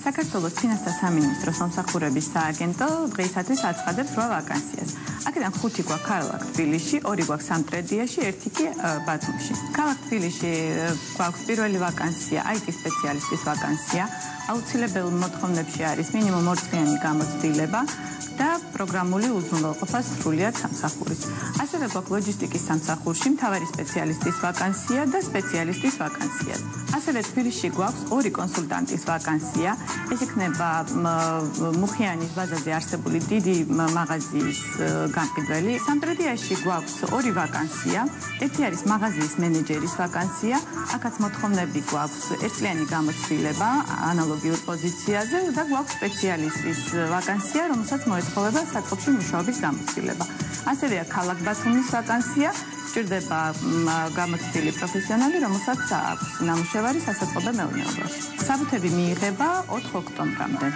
საქართველოს ფინანსთა სამინისტროს მომსახურების სააგენტო დღეისათვის აცხადებს 8 ვაკანსიას. აქედან 5 გვაქვს ქალაქ თბილისში, 2 გვაქვს სამტრედიაში, 1 კი ბათუმში. ქალაქ თბილისში გვაქვს პირველი ვაკანსია, IT სპეციალისტის ვაკანსია. აუცილებელ მოთხოვნებში არის მინიმუმ 2 წლიანი გამოცდილება და პროგრამული უზრუნველყოფა სრულიად სამსახურის. ასევე გვაქვს ლოჯისტიკის სამსახურში მთავარი სპეციალისტის ვაკანსია და სპეციალისტის ვაკანსია. ასევე თბილისში გვაქვს 2 კონსულტანტის ვაკანსია. ეს იქნება მუხიანის ბაზაზე არსებული დიდი მაღაზიის გამყიდველი. სამტრედიაში გვაქვს 2 ვაკანსია. ერთი არის მაღაზიის მენეჯერის ვაკანსია. აქაც მოთხოვნები გვაქვს 1 წლიანი გამოცდილება ანალოგიურ პოზიციაზე და გვაქვს სპეციალისტის ვაკანსია, რომელსაც მოეთხოვება საწყობში მუშაობის გამოცდილება. ასევეა ქალაქ ბათუმის ვაკანსია. სჭირდება გამოცდილი პროფესიონალი, რომელსაც აქვს ნამუშევარი სასაწყობე მეურნეობაში. საბუთები მიიღება 4 ოქტომბრამდე.